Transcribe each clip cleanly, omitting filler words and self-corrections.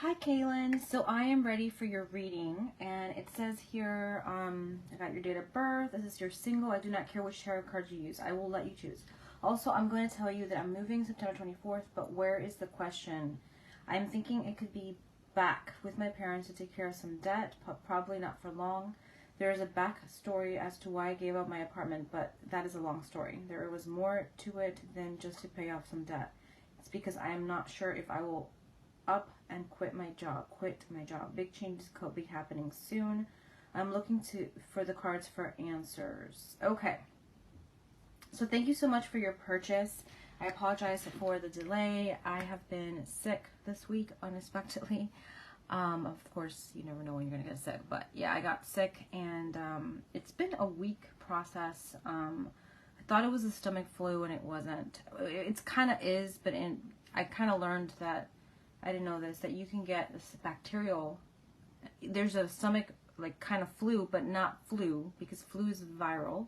Hi, Kalyn. So I am ready for your reading, and it says here, I got your date of birth. This is your single. I do not care which tarot cards you use. I will let you choose. Also, I'm going to tell you that I'm moving September 24th, but where is the question? I'm thinking it could be back with my parents to take care of some debt, probably not for long. There is a backstory as to why I gave up my apartment, but that is a long story. There was more to it than just to pay off some debt. It's because I am not sure if I will up and quit my job. Big changes could be happening soon. I'm looking for the cards for answers. Okay. So thank you so much for your purchase. I apologize for the delay. I have been sick this week unexpectedly. Of course, you never know when you're gonna get sick, but yeah, I got sick, and it's been a week process. I thought it was a stomach flu, and it wasn't. It's kind of is, but I kind of learned that, I didn't know this, that you can get this bacterial, there's a stomach like kind of flu, but not flu, because flu is viral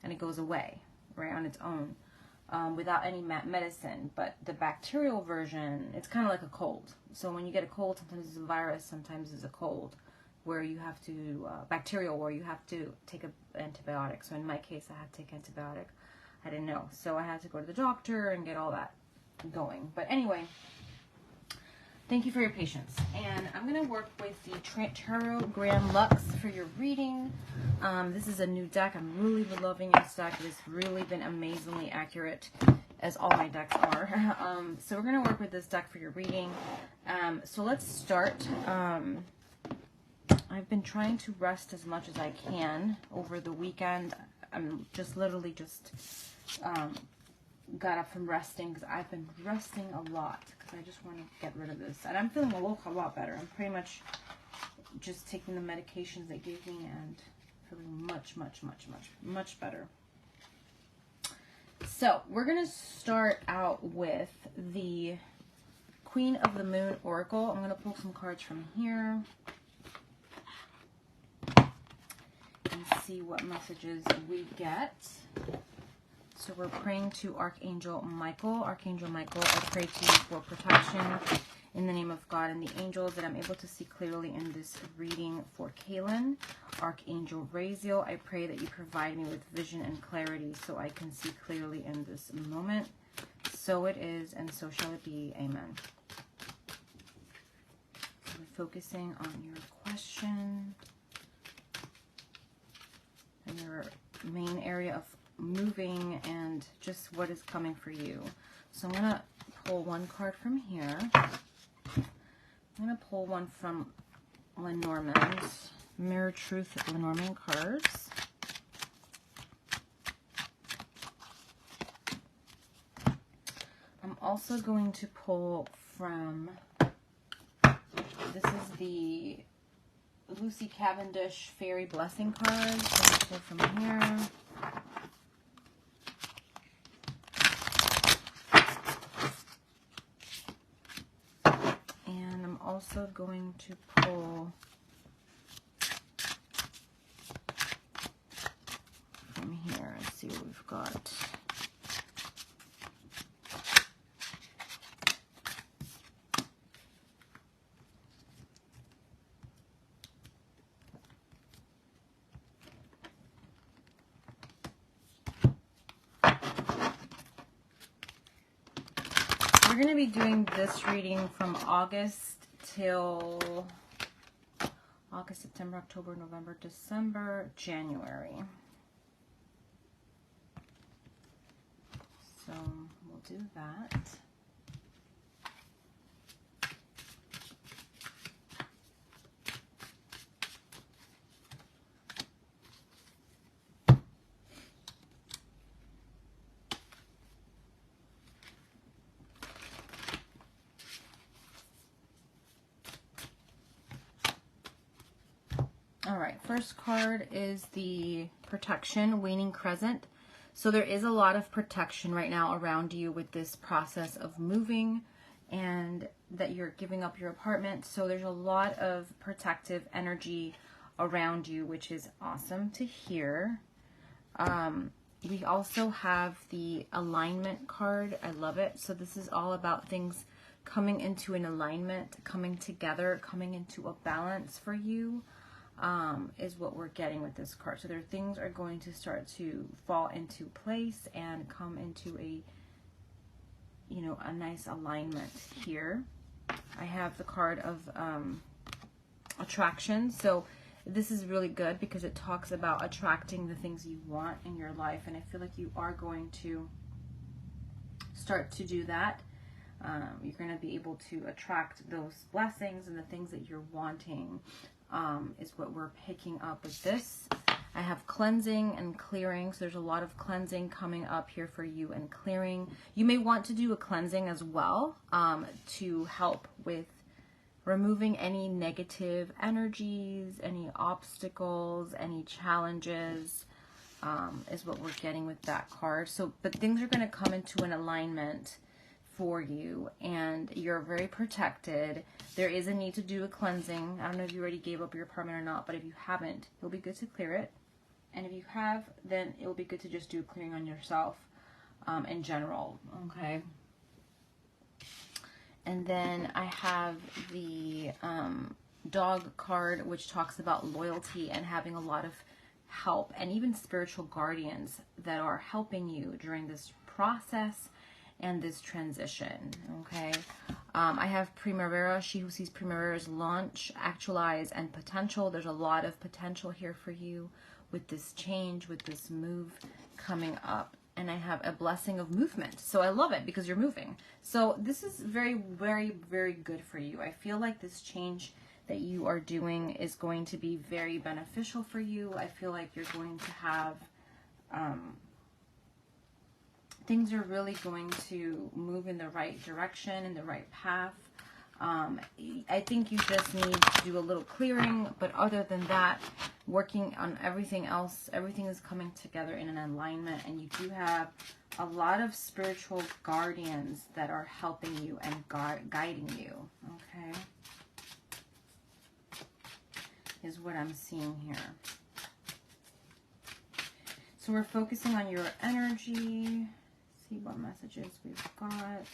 and it goes away right on its own without any medicine. But the bacterial version, it's kind of like a cold. So when you get a cold, sometimes it's a virus, sometimes it's a cold where you have to, bacterial, where you have to take an antibiotic. So in my case, I had to take antibiotic. I didn't know. So I had to go to the doctor and get all that going. But anyway, thank you for your patience. And I'm going to work with the Tarot Grand Lux for your reading. This is a new deck. I'm really loving this deck. It has really been amazingly accurate, as all my decks are. So we're going to work with this deck for your reading. So let's start. I've been trying to rest as much as I can over the weekend. I'm literally just got up from resting, because I've been resting a lot, because I just want to get rid of this. And I'm feeling a lot better. I'm pretty much just taking the medications they gave me and feeling much better. So we're going to start out with the Queen of the Moon Oracle. I'm going to pull some cards from here and see what messages we get. So we're praying to Archangel Michael. Archangel Michael, I pray to you for protection in the name of God and the angels, that I'm able to see clearly in this reading for Kalyn. Archangel Raziel, I pray that you provide me with vision and clarity so I can see clearly in this moment. So it is, and so shall it be. Amen. So we're focusing on your question and your main area of moving and just what is coming for you. So I'm going to pull one card from here. I'm going to pull one from Lenormand's Mirror Truth Lenormand cards. I'm also going to pull from, this is the Lucy Cavendish Fairy Blessing cards. So I'm going to pull from here. Also going to pull from here and see what we've got. We're going to be doing this reading from August till August, September, October, November, December, January. So we'll do that. All right, first card is the Protection, Waning Crescent. So there is a lot of protection right now around you with this process of moving, and that you're giving up your apartment. So there's a lot of protective energy around you, which is awesome to hear. We also have the Alignment card. I love it. So this is all about things coming into an alignment, coming together, coming into a balance for you, is what we're getting with this card. So things are going to start to fall into place and come into a, you know, a nice alignment here. I have the card of attraction. So this is really good because it talks about attracting the things you want in your life. And I feel like you are going to start to do that. You're going to be able to attract those blessings and the things that you're wanting, is what we're picking up with this. I have cleansing and clearing. So there's a lot of cleansing coming up here for you and clearing. You may want to do a cleansing as well, to help with removing any negative energies, any obstacles, any challenges, is what we're getting with that card. So, but things are going to come into an alignment for you, and you're very protected. There is a need to do a cleansing. I don't know if you already gave up your apartment or not, but if you haven't, it'll be good to clear it. And if you have, then it will be good to just do a clearing on yourself, in general, okay? And then I have the dog card, which talks about loyalty and having a lot of help and even spiritual guardians that are helping you during this process and this transition, okay? I have Primavera, she who sees Primavera's launch, actualize, and potential. There's a lot of potential here for you with this change, with this move coming up. And I have a blessing of movement. So I love it because you're moving. So this is very, very, very good for you. I feel like this change that you are doing is going to be very beneficial for you. I feel like you're going to have, things are really going to move in the right direction, in the right path. I think you just need to do a little clearing, but other than that, working on everything else, everything is coming together in an alignment, and you do have a lot of spiritual guardians that are helping you and guiding you, okay? Is what I'm seeing here. So we're focusing on your energy. See what messages we've got.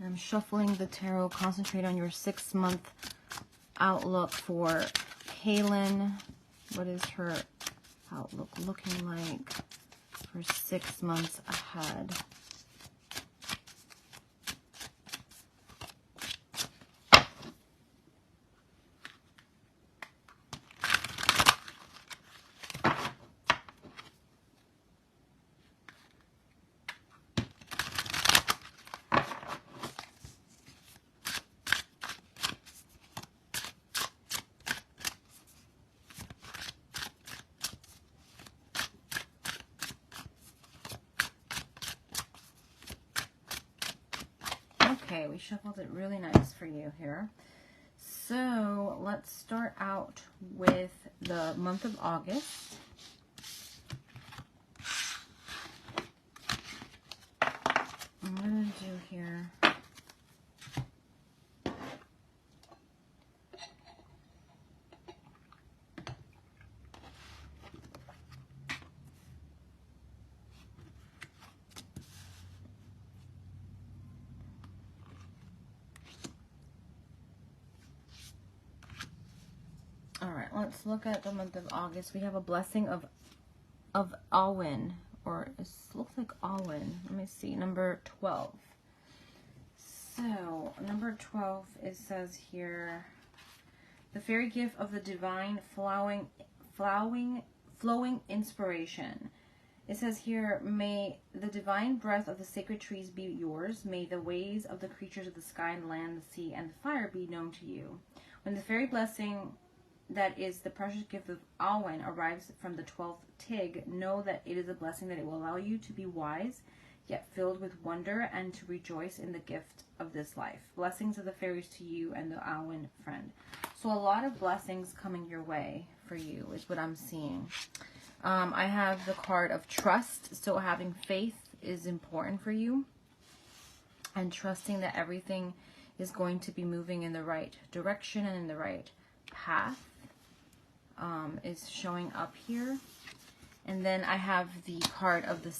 I'm shuffling the tarot. Concentrate on your 6-month outlook for Kalyn. What is her outlook looking like for 6 months ahead? Okay, we shuffled it really nice for you here. So let's start out with the month of August. I'm going to do here. All right, let's look at the month of August. We have a blessing of Alwyn, or it looks like Alwyn. Let me see, number 12. So, number 12, it says here, the fairy gift of the divine flowing inspiration. It says here, may the divine breath of the sacred trees be yours. May the ways of the creatures of the sky and land, the sea, and the fire be known to you. When the fairy blessing that is the precious gift of Alwyn arrives from the 12th Tig, know that it is a blessing that it will allow you to be wise, yet filled with wonder, and to rejoice in the gift of this life. Blessings of the fairies to you and the Alwyn friend. So a lot of blessings coming your way for you is what I'm seeing. I have the card of trust. So having faith is important for you, and trusting that everything is going to be moving in the right direction and in the right path. is showing up here. And then I have the card of the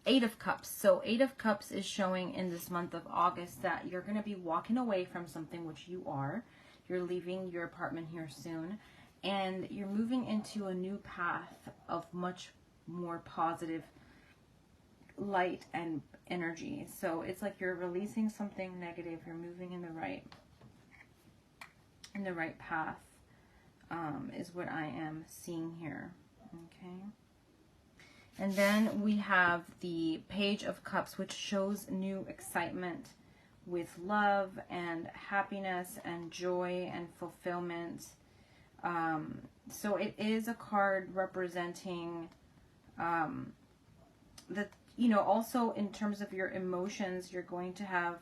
Eight of Cups. So Eight of Cups is showing in this month of August that you're going to be walking away from something, which you are. You're leaving your apartment here soon. And you're moving into a new path of much more positive light and energy. So it's like you're releasing something negative. You're moving in the right path, is what I am seeing here. Okay. And then we have the Page of Cups, which shows new excitement with love and happiness and joy and fulfillment. So it is a card representing also in terms of your emotions, you're going to have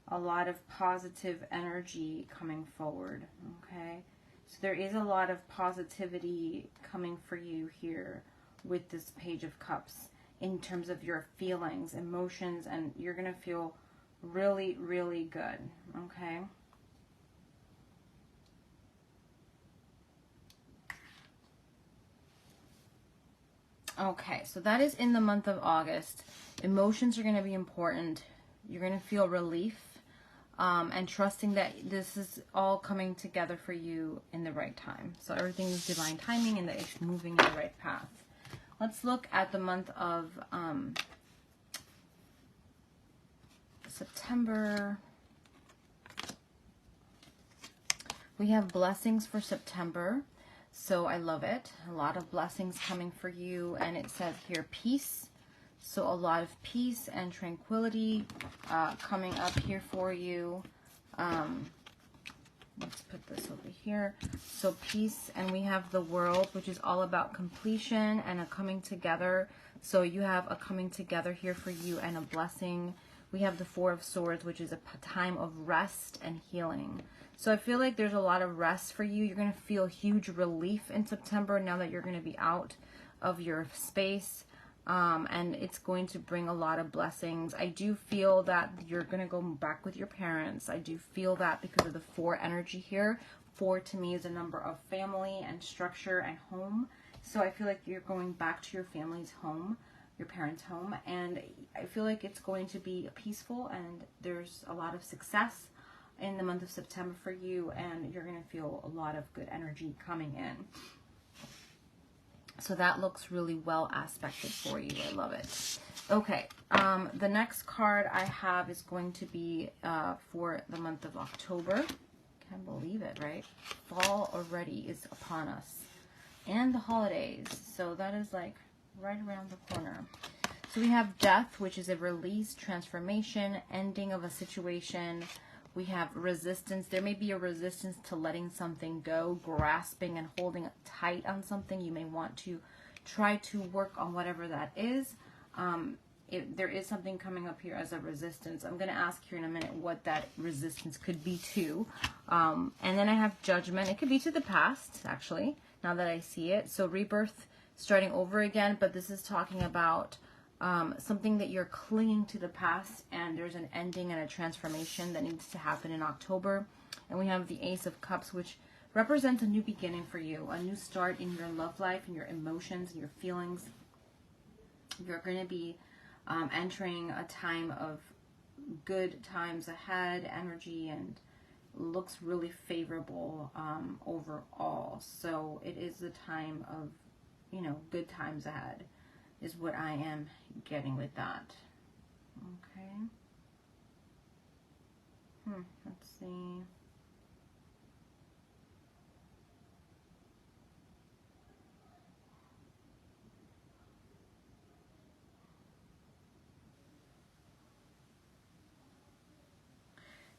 a lot of positive energy coming forward. Okay. So there is a lot of positivity coming for you here with this Page of Cups in terms of your feelings, emotions, and you're going to feel really, really good. Okay. Okay, so that is in the month of August. Emotions are going to be important. You're going to feel relief and trusting that this is all coming together for you in the right time. So everything is divine timing and that it's moving in the right path. Let's look at the month of September. We have blessings for September. So I love it. A lot of blessings coming for you. And it says here, peace. So a lot of peace and tranquility coming up here for you. Let's put this over here. So peace, and we have the World, which is all about completion and a coming together. So you have a coming together here for you and a blessing. We have the Four of Swords, which is a time of rest and healing. So I feel like there's a lot of rest for you. You're going to feel huge relief in September now that you're going to be out of your space. And it's going to bring a lot of blessings. I do feel that you're going to go back with your parents. I do feel that because of the 4 energy here. 4 to me is a number of family and structure and home. So I feel like you're going back to your family's home, your parents' home. And I feel like it's going to be peaceful and there's a lot of success in the month of September for you. And you're going to feel a lot of good energy coming in. So that looks really well aspected for you. I love it. Okay, the next card I have is going to be for the month of October. Can't believe it, right? Fall already is upon us. And the holidays. So that is like right around the corner. So we have death, which is a release, transformation, ending of a situation. We have resistance. There may be a resistance to letting something go, grasping and holding tight on something. You may want to try to work on whatever that is. There is something coming up here as a resistance. I'm going to ask here in a minute what that resistance could be to. And then I have judgment. It could be to the past, actually, now that I see it. So rebirth, starting over again, but this is talking about something that you're clinging to the past, and there's an ending and a transformation that needs to happen in October. And we have the Ace of Cups, which represents a new beginning for you, a new start in your love life and your emotions and your feelings. You're going to be entering a time of good times ahead, energy, and looks really favorable overall. So it is the time of, good times ahead is what I am getting with that. Okay. Let's see.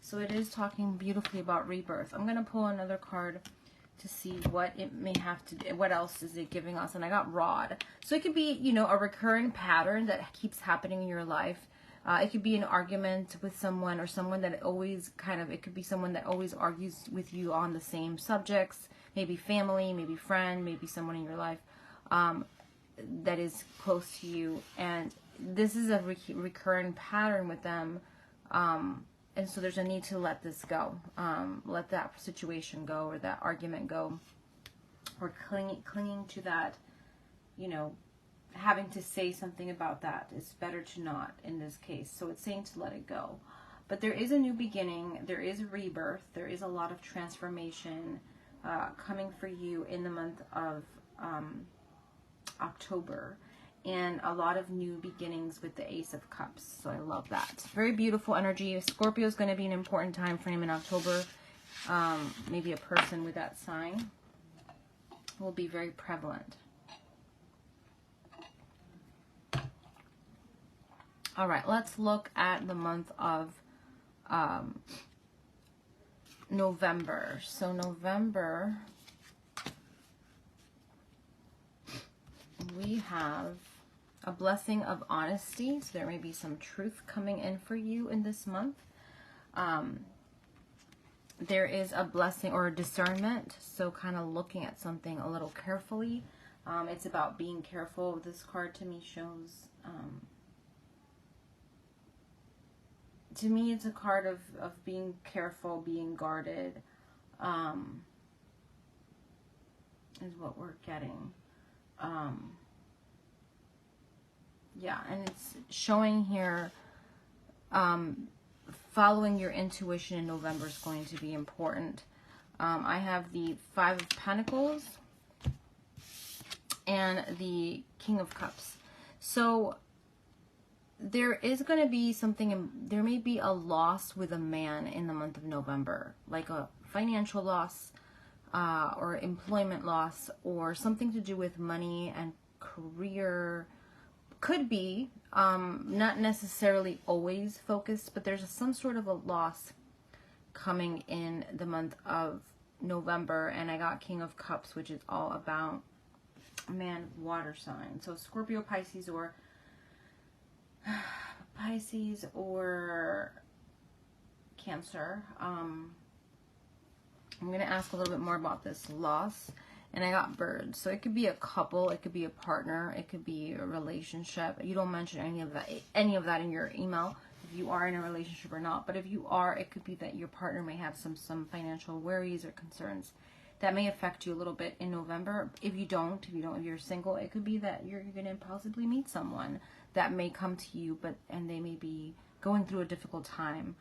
So it is talking beautifully about rebirth. I'm going to pull another card to see what it may have to do, what else is it giving us. And I got Rod. So it could be, a recurrent pattern that keeps happening in your life. It could be an argument with someone, or someone that always it could be someone that always argues with you on the same subjects. Maybe family, maybe friend, maybe someone in your life that is close to you. And this is a recurring pattern with them. And so there's a need to let this go, let that situation go, or that argument go. or clinging to that, you know, having to say something about that. It's better to not in this case. So it's saying to let it go. But there is a new beginning. There is a rebirth. There is a lot of transformation coming for you in the month of October. And a lot of new beginnings with the Ace of Cups. So I love that. It's very beautiful energy. Scorpio is going to be an important time frame in October. Maybe a person with that sign will be very prevalent. All right, let's look at the month of November. So November, we have a blessing of honesty. So there may be some truth coming in for you in this month. There is a blessing or a discernment. So kind of looking at something a little carefully. It's about being careful. This card to me shows... to me, it's a card of being careful, being guarded, is what we're getting. Yeah, and it's showing here, following your intuition in November is going to be important. I have the Five of Pentacles and the King of Cups. So there is going to be something, there may be a loss with a man in the month of November, like a financial loss or employment loss or something to do with money and career. Could be, not necessarily always focused, but there's some sort of a loss coming in the month of November. And I got King of Cups, which is all about a man of water sign. So Scorpio, Pisces, or Cancer. I'm going to ask a little bit more about this loss. And I got birds. So it could be a couple, it could be a partner, it could be a relationship. You don't mention any of that in your email, if you are in a relationship or not. But if you are, it could be that your partner may have some financial worries or concerns that may affect you a little bit in November. If you're single, it could be that you're going to possibly meet someone that may come to you, and they may be going through a difficult time.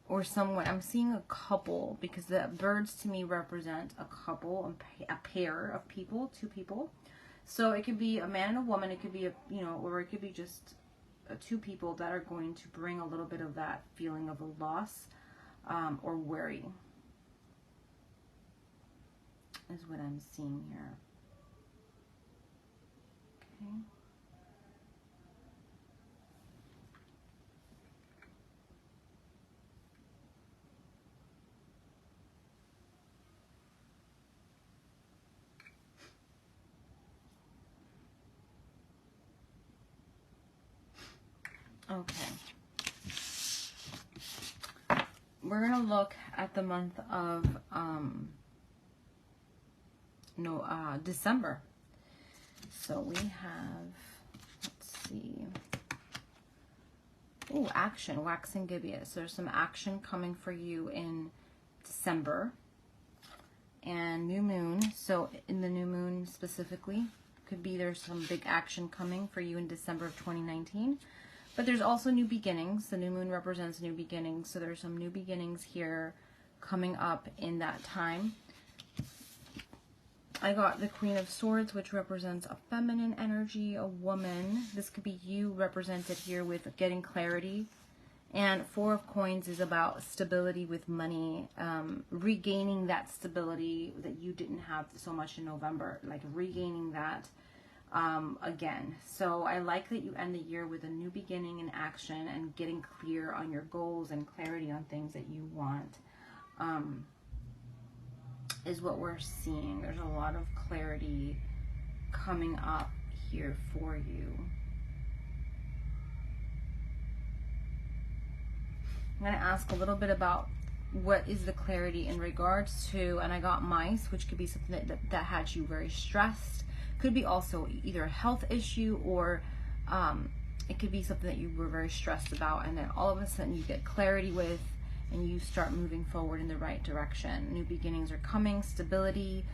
Or someone, I'm seeing a couple, because the birds to me represent a couple, a pair of people, two people. So it could be a man and a woman, it could be or it could be just two people that are going to bring a little bit of that feeling of a loss or worry, is what I'm seeing here. Okay. Okay, we're going to look at the month of December. So we have, let's see, action, wax and gibbous. So there's some action coming for you in December. And new moon, so in the new moon specifically, could be there's some big action coming for you in December of 2019. But there's also new beginnings. The new moon represents new beginnings. So there's some new beginnings here coming up in that time. I got the Queen of Swords, which represents a feminine energy, a woman. This could be you represented here with getting clarity. And Four of Coins is about stability with money, regaining that stability that you didn't have so much in November, like regaining that. Again, so I like that you end the year with a new beginning in action and getting clear on your goals and clarity on things that you want, is what we're seeing. There's a lot of clarity coming up here for you. I'm going to ask a little bit about what is the clarity in regards to, and I got mice, which could be something that had you very stressed. Could be also either a health issue or it could be something that you were very stressed about, and then all of a sudden you get clarity with and you start moving forward in the right direction. New beginnings are coming, stability,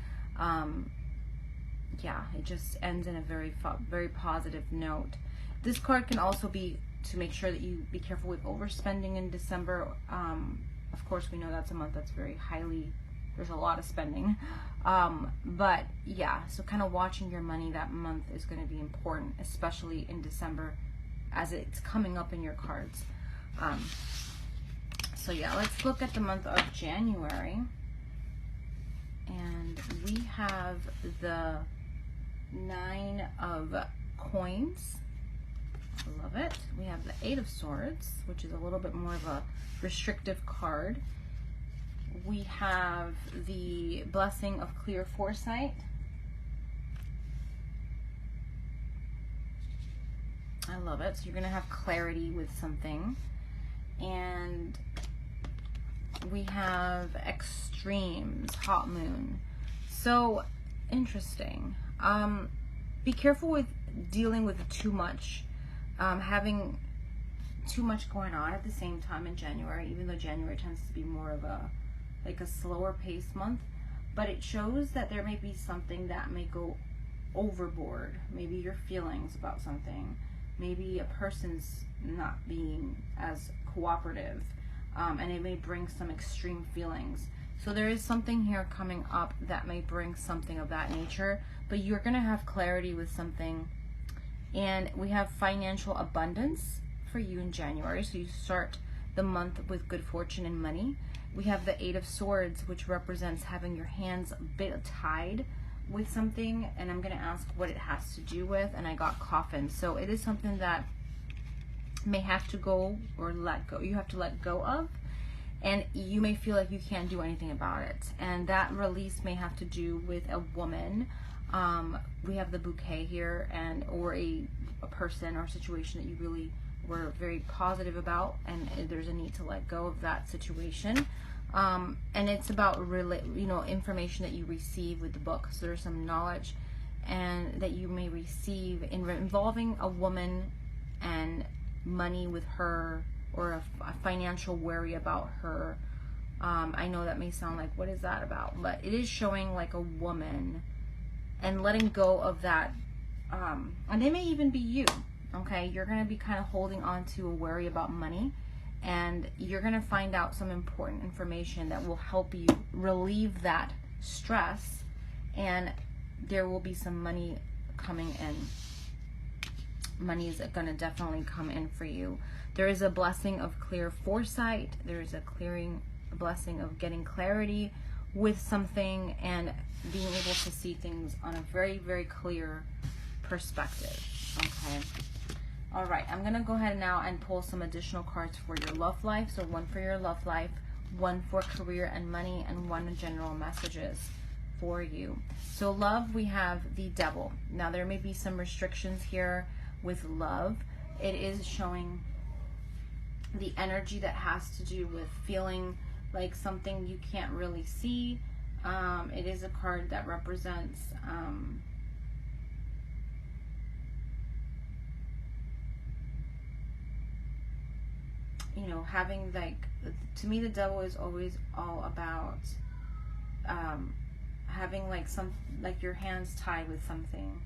Yeah, it just ends in a very positive note. This card can also be to make sure that you be careful with overspending in December. Of course, we know that's a month that's very highly, there's a lot of spending. But yeah, so kind of watching your money that month is going to be important, especially in December as it's coming up in your cards. So yeah, let's look at the month of January. And we have the 9 of Coins. I love it. We have the 8 of Swords, which is a little bit more of a restrictive card. We have the Blessing of Clear Foresight. I love it. So you're going to have clarity with something. And we have Extremes, Hot Moon. So interesting. Be careful with dealing with too much, having too much going on at the same time in January, even though January tends to be more of a slower paced month. But it shows that there may be something that may go overboard. Maybe your feelings about something. Maybe a person's not being as cooperative, and it may bring some extreme feelings. So there is something here coming up that may bring something of that nature, but you're going to have clarity with something. And we have financial abundance for you in January, so you start the month with good fortune and money. We have the 8 of Swords, which represents having your hands a bit tied with something, and I'm going to ask what it has to do with, and I got Coffin. So it is something that may have to go or let go. You have to let go of, and you may feel like you can't do anything about it. And that release may have to do with a woman. We have the Bouquet here, and or a person or situation that you really were very positive about, and there's a need to let go of that situation. And it's about information that you receive with the book. So there's some knowledge and that you may receive involving a woman and money with her, or a financial worry about her. I know that may sound like, what is that about? But it is showing like a woman and letting go of that. And it may even be you. Okay, you're going to be kind of holding on to a worry about money, and you're going to find out some important information that will help you relieve that stress, and there will be some money coming in. Money is going to definitely come in for you. There is a blessing of clear foresight. There is a blessing of getting clarity with something and being able to see things on a very, very clear perspective. Okay. All right, I'm going to go ahead now and pull some additional cards for your love life. So one for your love life, one for career and money, and one general messages for you. So love, we have the Devil. Now there may be some restrictions here with love. It is showing the energy that has to do with feeling like something you can't really see. It is a card that represents having, like, to me the Devil is always all about having like your hands tied with something.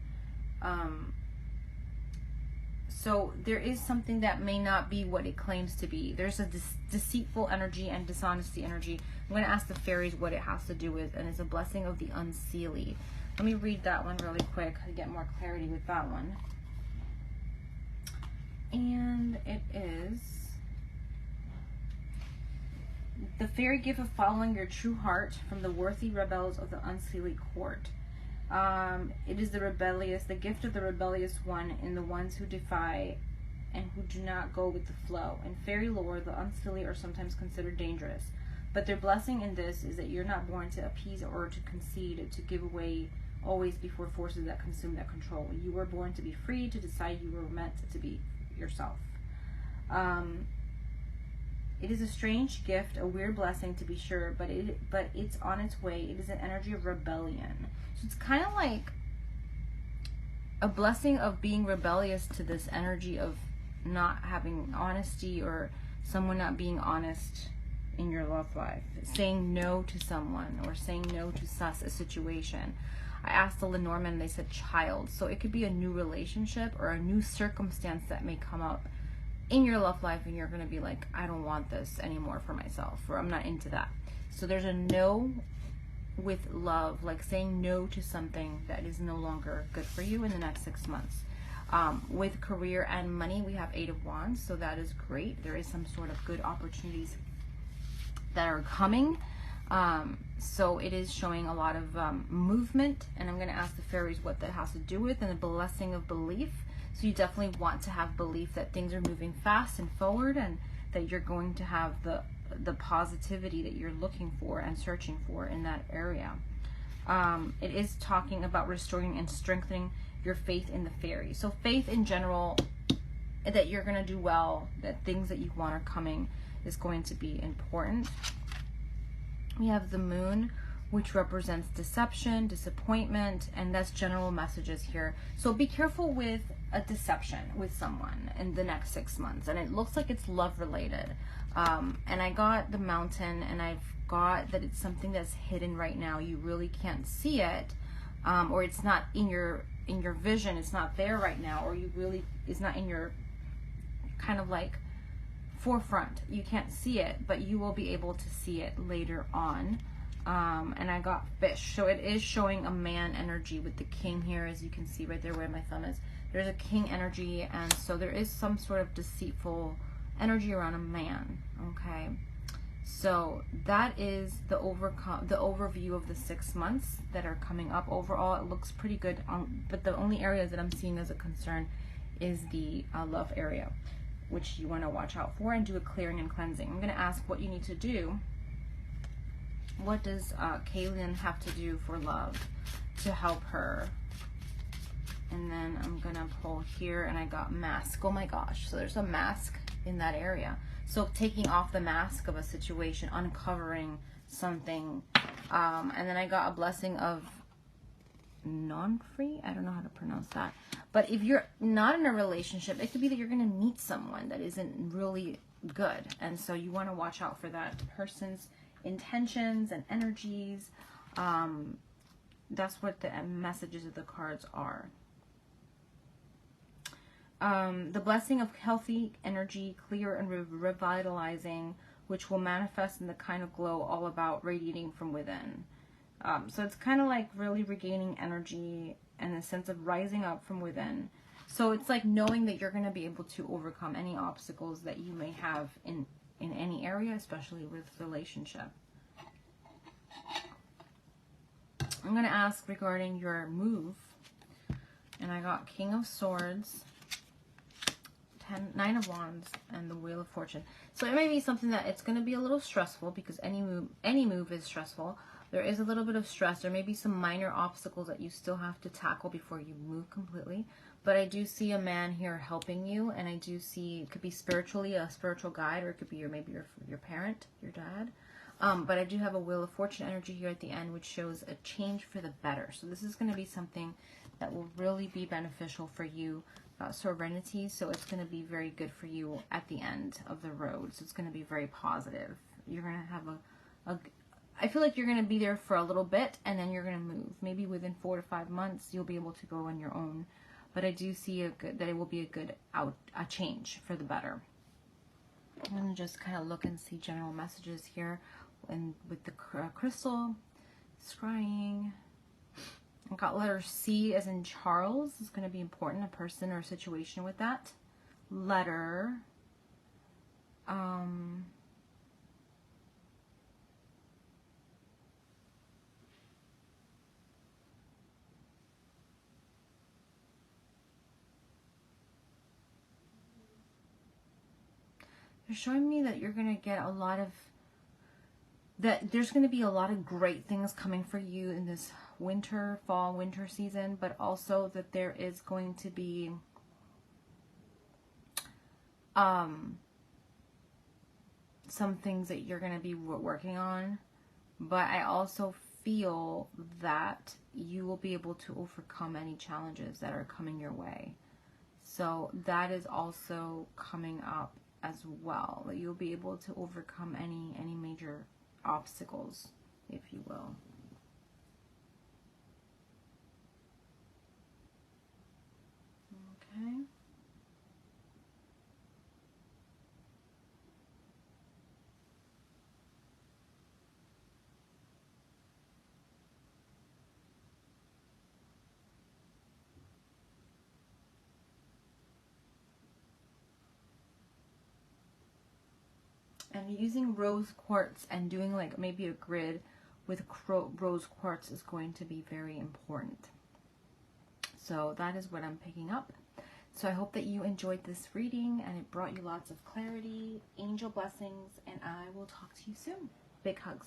So there is something that may not be what it claims to be. There's a deceitful energy and dishonesty energy. I'm going to ask the fairies what it has to do with, and it's a blessing of the unseelie. Let me read that one really quick to get more clarity with that one. And it is the fairy gift of following your true heart from the worthy rebels of the unseelie court. It is the gift of the rebellious one in the ones who defy and who do not go with the flow. In fairy lore, the unseelie are sometimes considered dangerous, but their blessing in this is that you're not born to appease or to concede, to give away always before forces that consume, that control. You were born to be free, to decide you were meant to be yourself. It is a strange gift, a weird blessing to be sure, but it's on its way. It is an energy of rebellion. So it's kind of like a blessing of being rebellious to this energy of not having honesty, or someone not being honest in your love life, saying no to someone or saying no to a situation. I asked the Lenormand, they said child. So it could be a new relationship or a new circumstance that may come up in your love life, and you're going to be like, I don't want this anymore for myself, or I'm not into that. So there's a no with love, like saying no to something that is no longer good for you in the next 6 months. With career and money, we have 8 of Wands, so that is great. There is some sort of good opportunities that are coming. So it is showing a lot of movement, and I'm going to ask the fairies what that has to do with, and the blessing of belief. So you definitely want to have belief that things are moving fast and forward, and that you're going to have the positivity that you're looking for and searching for in that area. It is talking about restoring and strengthening your faith in the fairies. So faith in general, that you're going to do well, that things that you want are coming, is going to be important. We have the moon, which represents deception, disappointment, and that's general messages here. So be careful with a deception with someone in the next 6 months. And it looks like it's love related. And I got the mountain, and I've got that it's something that's hidden right now. You really can't see it, or it's not in your vision. It's not there right now, or it's not in your kind of like forefront. You can't see it, but you will be able to see it later on. And I got fish, so it is showing a man energy with the king here, as you can see right there where my thumb is. There's a king energy, and so there is some sort of deceitful energy around a man. Okay, so that is the overview of the 6 months that are coming up. Overall, it looks pretty good, but the only areas that I'm seeing as a concern is the love area, which you want to watch out for and do a clearing and cleansing. I'm going to ask what you need to do. What does Kalyn have to do for love to help her? And then I'm going to pull here, and I got mask. Oh my gosh. So there's a mask in that area. So taking off the mask of a situation, uncovering something. And then I got a blessing of non-free. I don't know how to pronounce that. But if you're not in a relationship, it could be that you're going to meet someone that isn't really good. And so you want to watch out for that person's intentions and energies. That's what the messages of the cards are. The blessing of healthy energy, clear and revitalizing, which will manifest in the kind of glow all about radiating from within. So it's kind of like really regaining energy and a sense of rising up from within. So it's like knowing that you're going to be able to overcome any obstacles that you may have in any area, especially with relationship. I'm going to ask regarding your move, and I got King of Swords, 9 of Wands, and the Wheel of Fortune. So it may be something that it's going to be a little stressful, because any move is stressful. There is a little bit of stress. There may be some minor obstacles that you still have to tackle before you move completely. But I do see a man here helping you, and I do see, it could be spiritually, a spiritual guide, or it could be maybe your parent, your dad. But I do have a Wheel of Fortune energy here at the end, which shows a change for the better. So this is going to be something that will really be beneficial for you. Serenity, so it's going to be very good for you at the end of the road. So it's going to be very positive. You're going to have I feel like you're going to be there for a little bit, and then you're going to move. Maybe within 4 to 5 months, you'll be able to go on your own. But I do see that it will be a good a change for the better. I'm going to just kind of look and see general messages here, and with the crystal, scrying. I got letter C as in Charles. Is going to be important, a person or a situation with that letter. They're showing me that you're going to get a lot of, that there's going to be a lot of great things coming for you in this fall winter season, but also that there is going to be some things that you're going to be working on, but I also feel that you will be able to overcome any challenges that are coming your way. So that is also coming up as well. That you'll be able to overcome any major obstacles, if you will. Okay. And using rose quartz and doing like maybe a grid with rose quartz is going to be very important. So that is what I'm picking up. So I hope that you enjoyed this reading and it brought you lots of clarity, angel blessings, and I will talk to you soon. Big hugs.